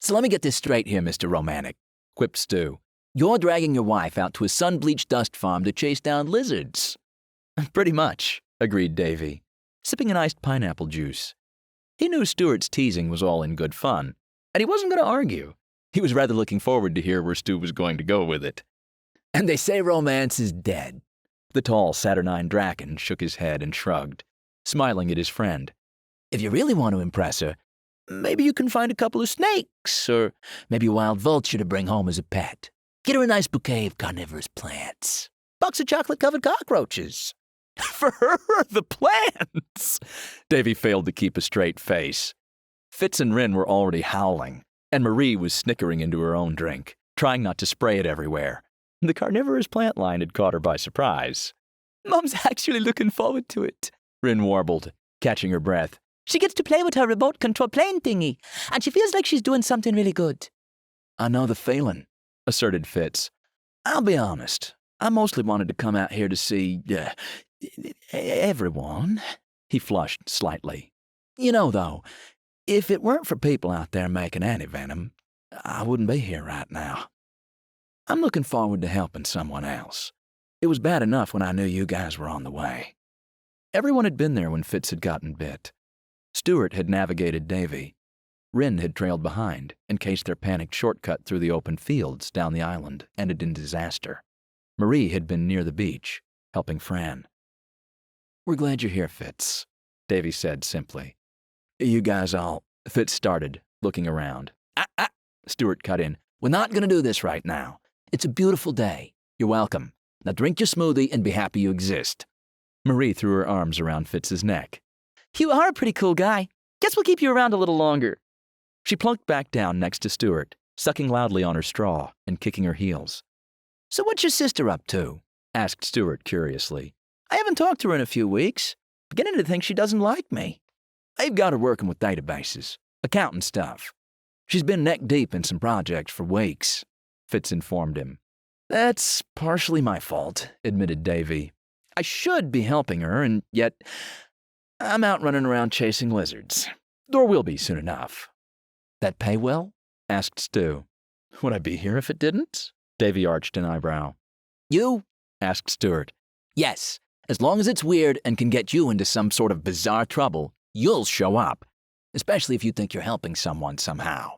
So let me get this straight here, Mr. Romantic, quipped Stu. You're dragging your wife out to a sun-bleached dust farm to chase down lizards. Pretty much, agreed Davy, sipping an iced pineapple juice. He knew Stuart's teasing was all in good fun, and he wasn't going to argue. He was rather looking forward to hear where Stu was going to go with it. And they say romance is dead. The tall, saturnine Drachen shook his head and shrugged, smiling at his friend. If you really want to impress her, maybe you can find a couple of snakes, or maybe a wild vulture to bring home as a pet. Get her a nice bouquet of carnivorous plants. Box of chocolate-covered cockroaches. For her, the plants! Davy failed to keep a straight face. Fitz and Rinn were already howling, and Marie was snickering into her own drink, trying not to spray it everywhere. The carnivorous plant line had caught her by surprise. Mom's actually looking forward to it, Rinn warbled, catching her breath. She gets to play with her remote control plane thingy, and she feels like she's doing something really good. I know the feeling, asserted Fitz. I'll be honest. I mostly wanted to come out here to see, everyone. He flushed slightly. You know, though, if it weren't for people out there making anti-venom, I wouldn't be here right now. I'm looking forward to helping someone else. It was bad enough when I knew you guys were on the way. Everyone had been there when Fitz had gotten bit. Stuart had navigated Davy. Rinn had trailed behind, in case their panicked shortcut through the open fields down the island ended in disaster. Marie had been near the beach, helping Fran. We're glad you're here, Fitz, Davy said simply. You guys all... Fitz started, looking around. Stuart cut in. We're not going to do this right now. It's a beautiful day. You're welcome. Now drink your smoothie and be happy you exist. Marie threw her arms around Fitz's neck. You are a pretty cool guy. Guess we'll keep you around a little longer. She plunked back down next to Stuart, sucking loudly on her straw and kicking her heels. So what's your sister up to? Asked Stuart curiously. I haven't talked to her in a few weeks. Beginning to think she doesn't like me. I've got her working with databases, accounting stuff. She's been neck-deep in some projects for weeks, Fitz informed him. That's partially my fault, admitted Davy. I should be helping her, and yet I'm out running around chasing lizards. Or will be soon enough. That pay well? Asked Stu. Would I be here if it didn't? Davy arched an eyebrow. You? Asked Stuart. Yes, as long as it's weird and can get you into some sort of bizarre trouble, you'll show up. Especially if you think you're helping someone somehow.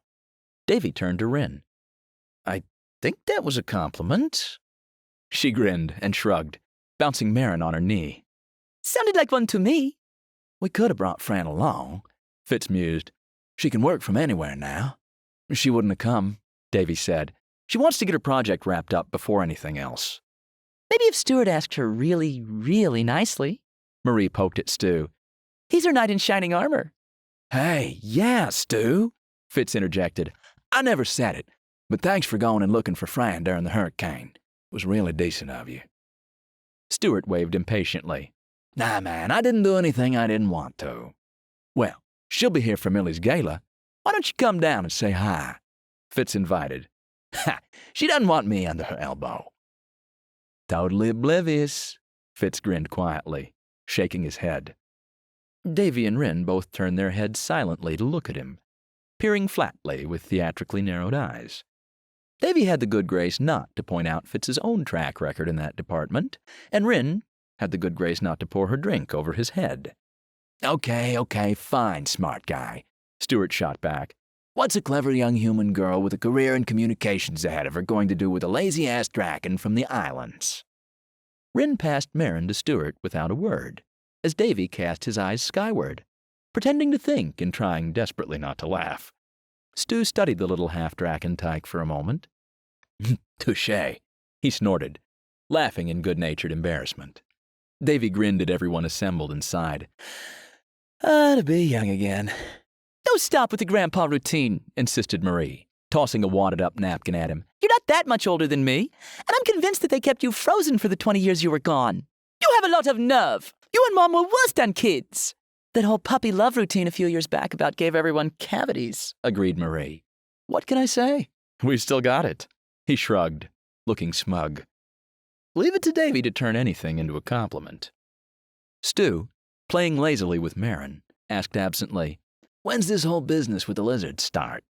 Davy turned to Rinn. I think that was a compliment. She grinned and shrugged, bouncing Marin on her knee. Sounded like one to me. We could have brought Fran along, Fitz mused. She can work from anywhere now. She wouldn't have come, Davy said. She wants to get her project wrapped up before anything else. Maybe if Stuart asked her really, really nicely, Marie poked at Stu. He's her knight in shining armor. Hey, yeah, Stu, Fitz interjected. I never said it, but thanks for going and looking for Fran during the hurricane. It was really decent of you. Stuart waved impatiently. Nah, man, I didn't do anything I didn't want to. Well, she'll be here for Millie's gala. Why don't you come down and say hi? Fitz invited. Ha! She doesn't want me under her elbow. Totally oblivious, Fitz grinned quietly, shaking his head. Davy and Rinn both turned their heads silently to look at him, peering flatly with theatrically narrowed eyes. Davy had the good grace not to point out Fitz's own track record in that department, and Rinn had the good grace not to pour her drink over his head. Okay, fine, smart guy, Stuart shot back. What's a clever young human girl with a career in communications ahead of her going to do with a lazy-ass Drachen from the islands? Rinn passed Marin to Stuart without a word, as Davy cast his eyes skyward, pretending to think and trying desperately not to laugh. Stu studied the little half-Drachen tyke for a moment. Touché, he snorted, laughing in good-natured embarrassment. Davy grinned at everyone assembled and sighed. To be young again. Don't stop with the grandpa routine, insisted Marie, tossing a wadded-up napkin at him. You're not that much older than me, and I'm convinced that they kept you frozen for the 20 years you were gone. You have a lot of nerve. You and Mom were worse than kids. That whole puppy love routine a few years back about gave everyone cavities, agreed Marie. What can I say? We've still got it. He shrugged, looking smug. Leave it to Davy to turn anything into a compliment. Stu, playing lazily with Marin, asked absently, When's this whole business with the lizards start?